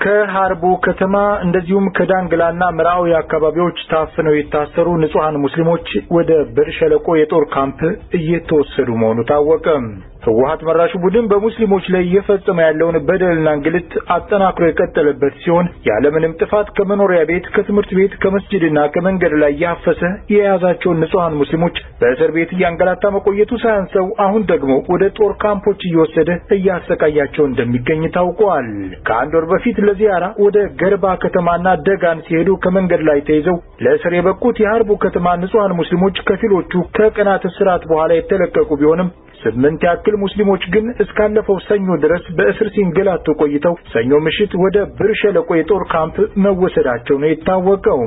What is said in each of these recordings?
ከሃርቡ ከተማ እንደዚሁም ከዳንግላና ምራዊ አካባቢዎች ታፍነው የታሰሩ ንጹሃን ሙስሊሞች ወደ ብር ሸለቆ የጦር ካምፕ እየተወሰዱ መሆኑ ታወቀ። ህወሓት መራሹ ቡድን በሙስሊሞች ላይ እየፈጸመ ያለውን በደልና እንግልት አጠናክሮ የቀጠለበት ሲሆን ያለምንም ጥፋት ከመኖሪያ ቤት፣ ከትምህርት ቤት፣ ከመስጂድና ከመንገድ ላይ ያፈሰ የያዛቸውን ንጹሃን ሙስሊሞች በእስር ቤት እያንገላታ መቆየቱ ሳያንሰው አሁን ደግሞ ወደ ጦር ካምፖች እየወሰደ እያሰቃያቸው እንደሚገኝ ታውቋል። ከአንድ ወር በፊት ለዚያራ ወደ ገርባ ከተማና ደጋን ሲሄዱ ከመንገድ ላይ ተይዘው ለእስር የበቁት የሃርቡ ከተማ ንጹሃን ሙስሊሞች ከፊሎቹ ከቀናት እስራት በኋላ የተለቀቁ ቢሆንም 8 ያክል ሙስሊሞች ግን እስካለፈው ሰኞ ድረስ በእስር ሲንገላቱ ቆይተው ሰኞ ምሽት ወደ ብር ሸለቆ የጦር ካምፕ መወሰዳቸው ነው የታወቀው።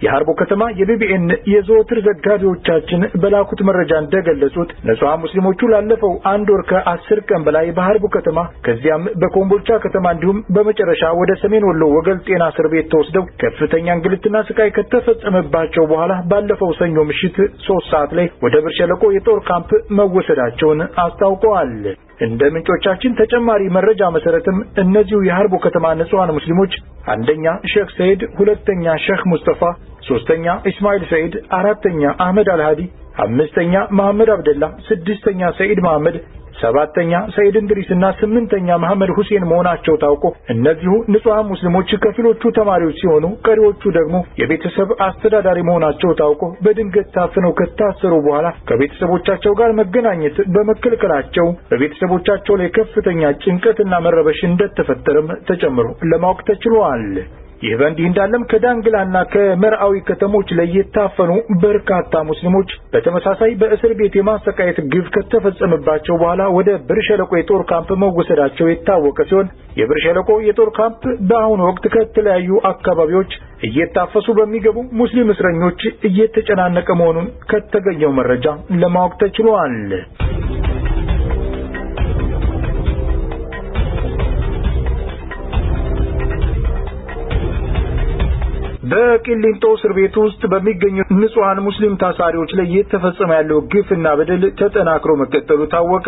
የሃርቡ ከተማ የቢቢኤን የዘወትር ዘጋቢዎቻችን በላኩት መረጃ እንደገለጹት ንጹሃን ሙስሊሞቹ ላለፈው አንድ ወር ከ10 ቀን በላይ በሃርቡ ከተማ ከዚያም በኮምቦልቻ ከተማ እንዲሁም በመጨረሻ ወደ ሰሜን ወሎ ወገል ጤና እስር ቤት ተወስደው ከፍተኛ እንግልትና ስቃይ ከተፈጸመባቸው በኋላ ባለፈው ሰኞ ምሽት 3 ሰዓት ላይ ወደ ብር ሸለቆ የጦር ካምፕ መወሰዳቸውን አስታውቀዋል። እንደ ምንጮቻችን ተጨማሪ መረጃ መሰረትም እነዚሁ የሃርቡ ከተማ ንጹሃን ሙስሊሞች አንደኛ ሼክ ሰይድ፣ ሁለተኛ ሼክ ሙስጠፋ፣ ሶስተኛ ኢስማኤል ሰይድ፣ አራተኛ አህመድ አልሃዲ፣ አምስተኛ መሐመድ አብደላ፣ ስድስተኛ ሰይድ መሐመድ፣ ሰባተኛ ሰይድ እንድሪስና ስምንተኛ መሐመድ ሁሴን መሆናቸው ታውቆ እነዚሁ ንጹሃን ሙስሊሞች ከፊሎቹ ተማሪዎች ሲሆኑ ቀሪዎቹ ደግሞ የቤተሰብ አስተዳዳሪ መሆናቸው ታውቆ በድንገት ታፍነው ከታሰሩ በኋላ ከቤተሰቦቻቸው ጋር መገናኘት በመከልከላቸው በቤተሰቦቻቸው ላይ ከፍተኛ ጭንቀትና መረበሽ እንደተፈጠረም ተጨምሮ ለማወቅ ተችሏል። ይህ በእንዲህ እንዳለም ከዳንግላና ከመርአዊ ከተሞች ላይ የታፈኑ በርካታ ሙስሊሞች በተመሳሳይ በእስር ቤት የማሰቃየት ግፍ ከተፈጸመባቸው በኋላ ወደ ብር ሸለቆ የጦር ካምፕ መወሰዳቸው የታወቀ ሲሆን የብር ሸለቆ የጦር ካምፕ በአሁኑ ወቅት ከተለያዩ አካባቢዎች እየታፈሱ በሚገቡ ሙስሊም እስረኞች እየተጨናነቀ መሆኑን ከተገኘው መረጃ ለማወቅ ተችሏል። በቂሊንጦ እስር ቤት ውስጥ በሚገኙ ንጹሃን ሙስሊም ታሳሪዎች ላይ እየተፈጸመ ያለው ግፍና በደል ተጠናክሮ መቀጠሉ ታወቀ።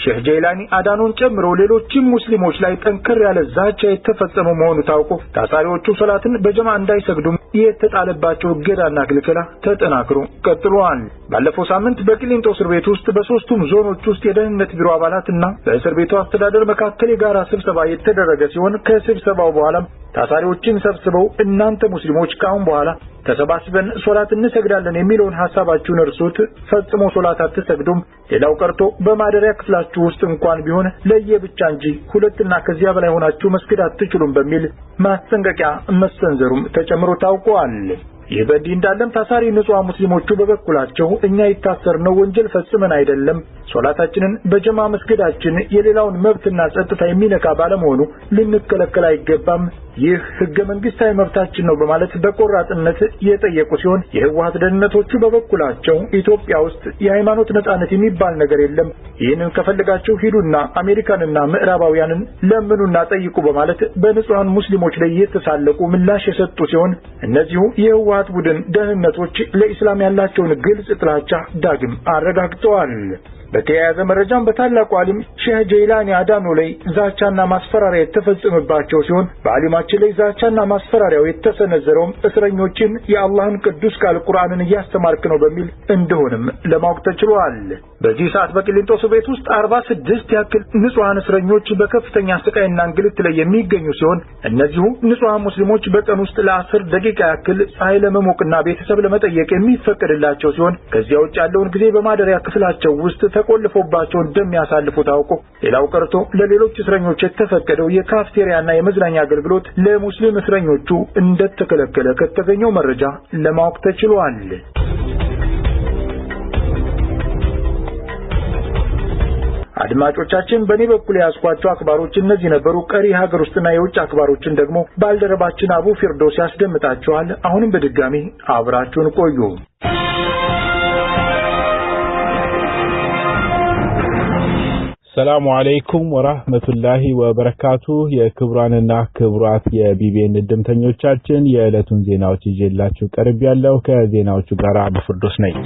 ሼህ ጀይላኒ አዳኖን ጨምሮ ሌሎችም ሙስሊሞች ላይ ጠንከር ያለ ዛቻ የተፈጸመ መሆኑ ታውቆ ታሳሪዎቹ ሶላትን በጀማ እንዳይሰግዱም የተጣለባቸው እገዳና ክልከላ ተጠናክሮ ቀጥሏል። ባለፈው ሳምንት በቂሊንጦ እስር ቤት ውስጥ በሶስቱም ዞኖች ውስጥ የደህንነት ቢሮ አባላትና በእስር ቤቱ አስተዳደር መካከል የጋራ ስብሰባ የተደረገ ሲሆን ከስብሰባው በኋላ ታሳሪዎችን ሰብስበው እናንተ ሙስሊሞች ካሁን በኋላ ተሰባስበን ሶላት እንሰግዳለን የሚለውን ሐሳባችሁን እርሱት፣ ፈጽሞ ሶላት አትሰግዱም፣ ሌላው ቀርቶ በማደሪያ ክፍላችሁ ውስጥ እንኳን ቢሆን ለየብቻ እንጂ ሁለትና ከዚያ በላይ ሆናችሁ መስገድ አትችሉም በሚል ማስጠንቀቂያ መሰንዘሩም ተጨምሮ ታውቋል። ይህ በእንዲህ እንዳለም ታሳሪ ንጹሃን ሙስሊሞቹ በበኩላቸው እኛ የታሰርነው ወንጀል ፈጽመን አይደለም፣ ሶላታችንን በጀማ መስገዳችን የሌላውን መብትና ጸጥታ የሚነካ ባለመሆኑ ልንከለከል አይገባም፣ ይህ ህገ መንግስታዊ መብታችን ነው በማለት በቆራጥነት የጠየቁ ሲሆን የህወሓት ደህንነቶቹ በበኩላቸው ኢትዮጵያ ውስጥ የሃይማኖት ነጻነት የሚባል ነገር የለም፣ ይህንን ከፈልጋችሁ ሂዱና አሜሪካንና ምዕራባውያንን ለምኑና ጠይቁ በማለት በንጹሃን ሙስሊሞች ላይ የተሳለቁ ምላሽ የሰጡ ሲሆን እነዚሁ የህወሓት ቡድን ደህንነቶች ለኢስላም ያላቸውን ግልጽ ጥላቻ ዳግም አረጋግጠዋል። በተያያዘ መረጃም በታላቁ ዓሊም ሼህ ጀይላኒ አዳኖ ላይ ዛቻና ማስፈራሪያ የተፈጸመባቸው ሲሆን በዓሊማችን ላይ ዛቻና ማስፈራሪያው የተሰነዘረውም እስረኞችን የአላህን ቅዱስ ቃል ቁርአንን እያስተማርክ ነው በሚል እንደሆነም ለማወቅ ተችሏል። በዚህ ሰዓት በቂሊንጦ እስር ቤት ውስጥ 46 ያክል ንጹሃን እስረኞች በከፍተኛ ስቃይና እንግልት ላይ የሚገኙ ሲሆን እነዚሁ ንጹሃን ሙስሊሞች በቀን ውስጥ ለ10 ደቂቃ ያክል ፀሐይ ለመሞቅና ቤተሰብ ለመጠየቅ የሚፈቀድላቸው ሲሆን ከዚያ ውጭ ያለውን ጊዜ በማደሪያ ክፍላቸው ውስጥ ተቆልፎባቸው እንደሚያሳልፉ ታውቆ ሌላው ቀርቶ ለሌሎች እስረኞች የተፈቀደው የካፍቴሪያና የመዝናኛ አገልግሎት ለሙስሊም እስረኞቹ እንደተከለከለ ከተገኘው መረጃ ለማወቅ ተችሏል። አድማጮቻችን በእኔ በኩል ያስኳቸው አክባሮች እነዚህ ነበሩ። ቀሪ ሀገር ውስጥና የውጭ አክባሮችን ደግሞ ባልደረባችን አቡ ፊርዶስ ያስደምጣቸዋል። አሁንም በድጋሚ አብራችሁን ቆዩ። ሰላም አለይኩም ወራህመቱላሂ ወበረካቱ። የክብራንና ክብራት የቢቢኤን ድምተኞቻችን የዕለቱን ዜናዎች ይዤላችሁ ቀርብ ያለው ከዜናዎቹ ጋር አቡ ፊርዶስ ነኝ።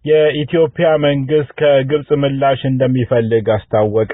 የኢትዮጵያ መንግስት ከግብጽ ምላሽ እንደሚፈልግ አስታወቀ።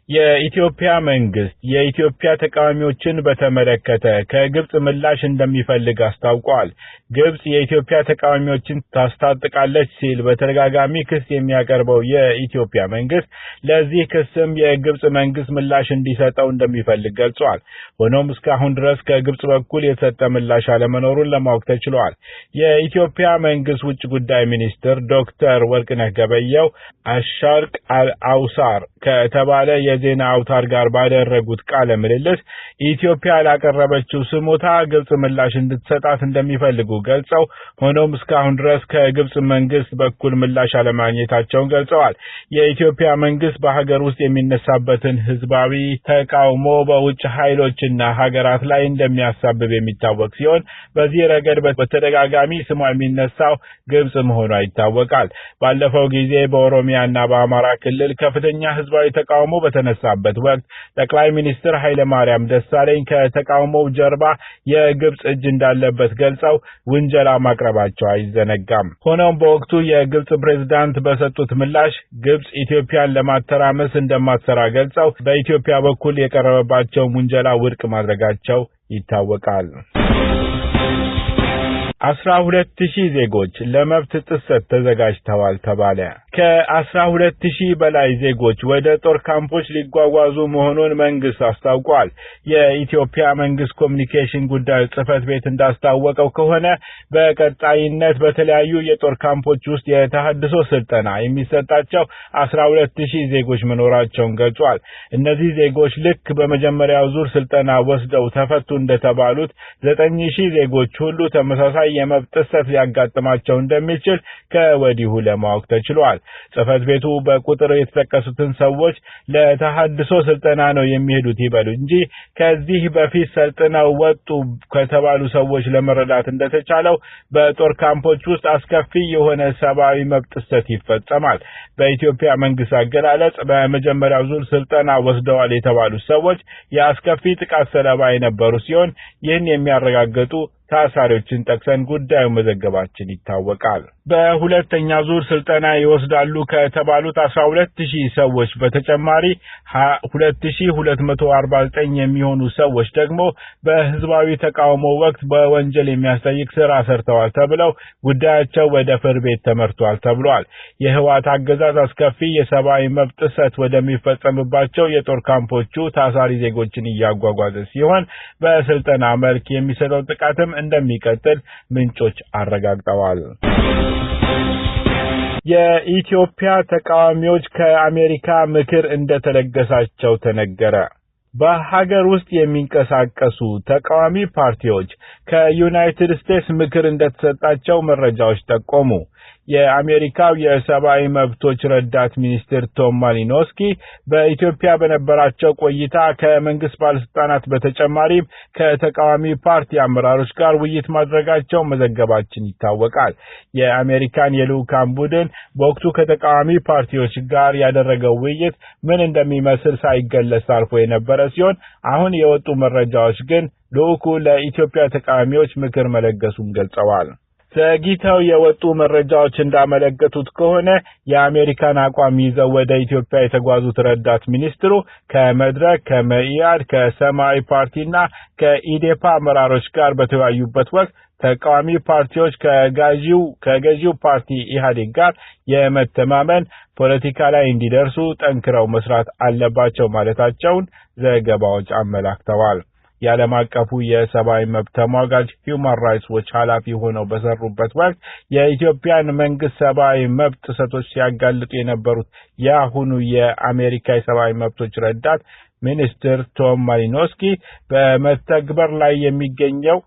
የኢትዮጵያ መንግስት የኢትዮጵያ ተቃዋሚዎችን በተመለከተ ከግብጽ ምላሽ እንደሚፈልግ አስታውቋል። ግብጽ የኢትዮጵያ ተቃዋሚዎችን ታስታጥቃለች ሲል በተደጋጋሚ ክስ የሚያቀርበው የኢትዮጵያ መንግስት ለዚህ ክስም የግብጽ መንግስት ምላሽ እንዲሰጠው እንደሚፈልግ ገልጿል። ሆኖም እስካሁን ድረስ ከግብጽ በኩል የተሰጠ ምላሽ አለመኖሩን ለማወቅ ተችሏል። የኢትዮጵያ መንግስት ውጭ ጉዳይ ሚኒስትር ዶክተር ወርቅነህ ገበየሁ አሻርቅ አልአውሳር ከተባለ የዜና አውታር ጋር ባደረጉት ቃለ ምልልስ ኢትዮጵያ ላቀረበችው ስሞታ ግብጽ ምላሽ እንድትሰጣት እንደሚፈልጉ ገልጸው ሆኖም እስካሁን ድረስ ከግብጽ መንግስት በኩል ምላሽ አለማግኘታቸውን ገልጸዋል። የኢትዮጵያ መንግስት በሀገር ውስጥ የሚነሳበትን ህዝባዊ ተቃውሞ በውጭ ኃይሎችና ሀገራት ላይ እንደሚያሳብብ የሚታወቅ ሲሆን በዚህ ረገድ በተደጋጋሚ ስሟ የሚነሳው ግብጽ መሆኗ ይታወቃል። ባለፈው ጊዜ በኦሮሚያና በአማራ ክልል ከፍተኛ ህዝባዊ ተቃውሞ በተነሳበት ወቅት ጠቅላይ ሚኒስትር ኃይለ ማርያም ደሳለኝ ከተቃውሞው ጀርባ የግብጽ እጅ እንዳለበት ገልጸው ውንጀላ ማቅረባቸው አይዘነጋም። ሆኖም በወቅቱ የግብጽ ፕሬዝዳንት በሰጡት ምላሽ ግብጽ ኢትዮጵያን ለማተራመስ እንደማትሰራ ገልጸው በኢትዮጵያ በኩል የቀረበባቸው ውንጀላ ውድቅ ማድረጋቸው ይታወቃል። 12,000 ዜጎች ለመብት ጥሰት ተዘጋጅተዋል ተባለ። ከ12,000 በላይ ዜጎች ወደ ጦር ካምፖች ሊጓጓዙ መሆኑን መንግስት አስታውቋል። የኢትዮጵያ መንግስት ኮሚኒኬሽን ጉዳዮች ጽህፈት ቤት እንዳስታወቀው ከሆነ በቀጣይነት በተለያዩ የጦር ካምፖች ውስጥ የተሐድሶ ስልጠና የሚሰጣቸው 12,000 ዜጎች መኖራቸውን ገልጿል። እነዚህ ዜጎች ልክ በመጀመሪያው ዙር ስልጠና ወስደው ተፈቱ እንደተባሉት 9,000 ዜጎች ሁሉ ተመሳሳይ የመብት ጥሰት ሊያጋጥማቸው እንደሚችል ከወዲሁ ለማወቅ ተችሏል። ጽህፈት ቤቱ በቁጥር የተጠቀሱትን ሰዎች ለተሐድሶ ስልጠና ነው የሚሄዱት ይበሉ እንጂ ከዚህ በፊት ሰልጥነው ወጡ ከተባሉ ሰዎች ለመረዳት እንደተቻለው በጦር ካምፖች ውስጥ አስከፊ የሆነ ሰብአዊ መብት ጥሰት ይፈጸማል። በኢትዮጵያ መንግስት አገላለጽ በመጀመሪያው ዙር ስልጠና ወስደዋል የተባሉ ሰዎች የአስከፊ ጥቃት ሰለባ የነበሩ ሲሆን ይህን የሚያረጋግጡ ታሳሪዎችን ጠቅሰን ጉዳዩ መዘገባችን ይታወቃል። በሁለተኛ ዙር ስልጠና ይወስዳሉ ከተባሉት 12,000 ሰዎች በተጨማሪ 2,249 የሚሆኑ ሰዎች ደግሞ በህዝባዊ ተቃውሞ ወቅት በወንጀል የሚያስጠይቅ ስራ ሰርተዋል ተብለው ጉዳያቸው ወደ ፍርድ ቤት ተመርቷል ተብሏል። የህወሓት አገዛዝ አስከፊ የሰብአዊ መብት ጥሰት ወደሚፈጸምባቸው የጦር ካምፖቹ ታሳሪ ዜጎችን እያጓጓዘ ሲሆን በስልጠና መልክ የሚሰጠው ጥቃትም እንደሚቀጥል ምንጮች አረጋግጠዋል። የኢትዮጵያ ተቃዋሚዎች ከአሜሪካ ምክር እንደተለገሳቸው ተነገረ። በሀገር ውስጥ የሚንቀሳቀሱ ተቃዋሚ ፓርቲዎች ከዩናይትድ ስቴትስ ምክር እንደተሰጣቸው መረጃዎች ጠቆሙ። የአሜሪካው የሰብአዊ መብቶች ረዳት ሚኒስትር ቶም ማሊኖስኪ በኢትዮጵያ በነበራቸው ቆይታ ከመንግስት ባለስልጣናት በተጨማሪም ከተቃዋሚ ፓርቲ አመራሮች ጋር ውይይት ማድረጋቸው መዘገባችን ይታወቃል። የአሜሪካን የልዑካን ቡድን በወቅቱ ከተቃዋሚ ፓርቲዎች ጋር ያደረገው ውይይት ምን እንደሚመስል ሳይገለጽ አልፎ የነበረ ሲሆን አሁን የወጡ መረጃዎች ግን ልዑኩ ለኢትዮጵያ ተቃዋሚዎች ምክር መለገሱን ገልጸዋል። ዘግይተው የወጡ መረጃዎች እንዳመለከቱት ከሆነ የአሜሪካን አቋም ይዘው ወደ ኢትዮጵያ የተጓዙት ረዳት ሚኒስትሩ ከመድረክ፣ ከመኢአድ፣ ከሰማያዊ ፓርቲና ከኢዴፓ አመራሮች ጋር በተወያዩበት ወቅት ተቃዋሚ ፓርቲዎች ከገዢው ፓርቲ ኢህአዴግ ጋር የመተማመን ፖለቲካ ላይ እንዲደርሱ ጠንክረው መስራት አለባቸው ማለታቸውን ዘገባዎች አመላክተዋል። የዓለም አቀፉ የሰብአዊ መብት ተሟጋች ሂውማን ራይትስ ዎች ኃላፊ ሆነው በሰሩበት ወቅት የኢትዮጵያን መንግስት ሰብአዊ መብት ጥሰቶች ሲያጋልጡ የነበሩት የአሁኑ የአሜሪካ የሰብአዊ መብቶች ረዳት ሚኒስትር ቶም ማሊኖስኪ በመተግበር ላይ የሚገኘው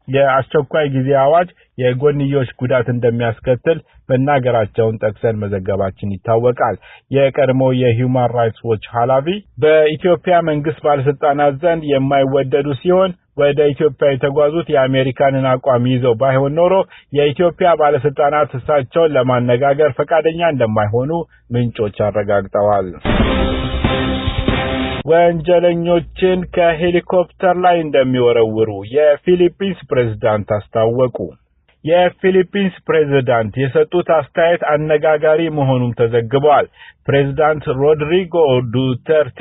የአስቸኳይ ጊዜ አዋጅ የጎንዮሽ ጉዳት እንደሚያስከትል መናገራቸውን ጠቅሰን መዘገባችን ይታወቃል። የቀድሞ የሂውማን ራይትስ ዎች ኃላፊ በኢትዮጵያ መንግስት ባለስልጣናት ዘንድ የማይወደዱ ሲሆን ወደ ኢትዮጵያ የተጓዙት የአሜሪካንን አቋም ይዘው ባይሆን ኖሮ የኢትዮጵያ ባለስልጣናት እሳቸውን ለማነጋገር ፈቃደኛ እንደማይሆኑ ምንጮች አረጋግጠዋል። ወንጀለኞችን ከሄሊኮፕተር ላይ እንደሚወረውሩ የፊሊፒንስ ፕሬዝዳንት አስታወቁ። የፊሊፒንስ ፕሬዝዳንት የሰጡት አስተያየት አነጋጋሪ መሆኑን ተዘግቧል። ፕሬዝዳንት ሮድሪጎ ዱተርቴ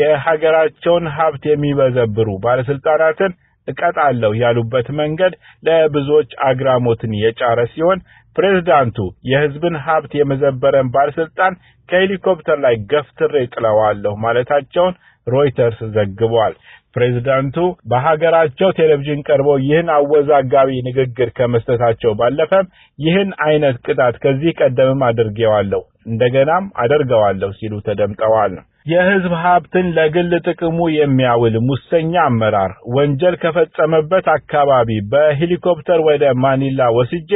የሀገራቸውን ሀብት የሚበዘብሩ ባለስልጣናትን እቀጣለሁ ያሉበት መንገድ ለብዙዎች አግራሞትን የጫረ ሲሆን ፕሬዝዳንቱ የህዝብን ሀብት የመዘበረን ባለስልጣን ከሄሊኮፕተር ላይ ገፍትሬ ጥለዋለሁ ማለታቸውን ሮይተርስ ዘግቧል። ፕሬዝዳንቱ በሀገራቸው ቴሌቪዥን ቀርበው ይህን አወዛጋቢ ንግግር ከመስጠታቸው ባለፈም ይህን አይነት ቅጣት ከዚህ ቀደምም አድርጌዋለሁ እንደገናም አደርገዋለሁ ሲሉ ተደምጠዋል። የህዝብ ሀብትን ለግል ጥቅሙ የሚያውል ሙሰኛ አመራር ወንጀል ከፈጸመበት አካባቢ በሄሊኮፕተር ወደ ማኒላ ወስጄ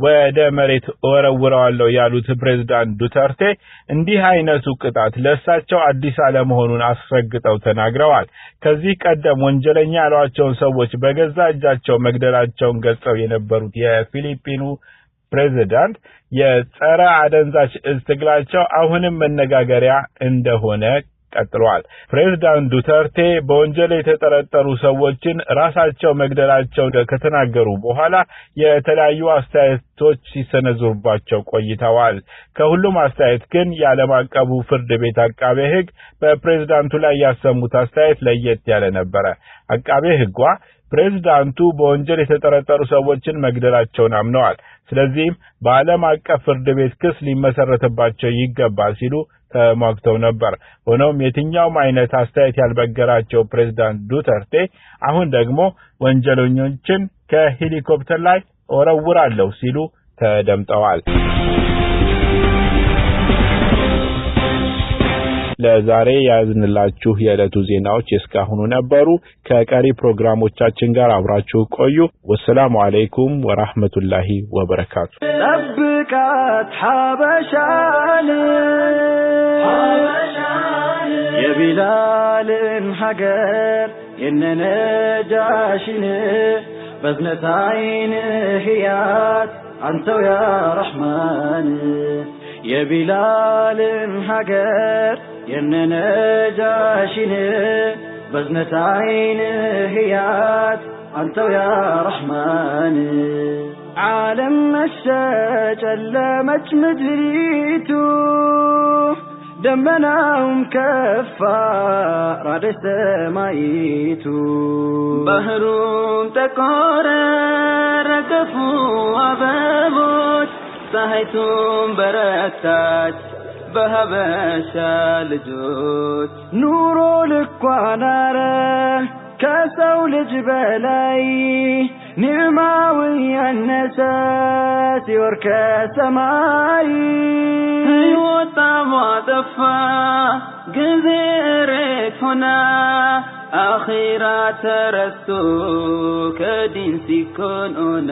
ወደ መሬት ወረውረዋለሁ ያሉት ፕሬዝዳንት ዱተርቴ እንዲህ አይነቱ ቅጣት ለእሳቸው አዲስ አለመሆኑን አስረግጠው ተናግረዋል። ከዚህ ቀደም ወንጀለኛ ያሏቸውን ሰዎች በገዛ እጃቸው መግደላቸውን ገልጸው የነበሩት የፊሊፒኑ ፕሬዝዳንት የጸረ አደንዛዥ እጽ ትግላቸው አሁንም መነጋገሪያ እንደሆነ ቀጥሏል። ፕሬዝዳንት ዱተርቴ በወንጀል የተጠረጠሩ ሰዎችን ራሳቸው መግደላቸው ከተናገሩ በኋላ የተለያዩ አስተያየቶች ሲሰነዘሩባቸው ቆይተዋል። ከሁሉም አስተያየት ግን የዓለም አቀፉ ፍርድ ቤት አቃቤ ሕግ በፕሬዝዳንቱ ላይ ያሰሙት አስተያየት ለየት ያለ ነበር። አቃቤ ሕጓ ፕሬዝዳንቱ በወንጀል የተጠረጠሩ ሰዎችን መግደላቸውን አምነዋል። ስለዚህም በዓለም አቀፍ ፍርድ ቤት ክስ ሊመሰረትባቸው ይገባል ሲሉ ተሟግተው ነበር። ሆኖም የትኛውም አይነት አስተያየት ያልበገራቸው ፕሬዝዳንት ዱተርቴ አሁን ደግሞ ወንጀለኞችን ከሄሊኮፕተር ላይ ወረውራለሁ ሲሉ ተደምጠዋል። ለዛሬ ያዝንላችሁ የዕለቱ ዜናዎች እስካሁኑ ነበሩ። ከቀሪ ፕሮግራሞቻችን ጋር አብራችሁ ቆዩ። ወሰላሙ አለይኩም ወራህመቱላሂ ወበረካቱ። ጠብቃት ሐበሻን የቢላልን ሀገር የነነጃሽን በዝነት አይን ህያት አንተው ያ ረሕማን የቢላልን ሀገር የነነጃሽን በዝነት አይን ህያት አንተው ያ ረሕማን ዓለም መሸጨለመች ምድሪቱ ደመናውም ከፋ ራደች ሰማይቱ ባህሩም ጠቆረ ረገፉ አበቦች ፀሐይቱም በረታች በሀበሻ ልጆች ኑሮ ልኳን አረ ከሰው ልጅ በላይ ኒዕማው ያነሰ ሲወርድ ከሰማይ ሕይወት ጠፋ ጊዜ እሬት ሆና አኺራ ተረስቶ ከዲን ሲኮን ኦና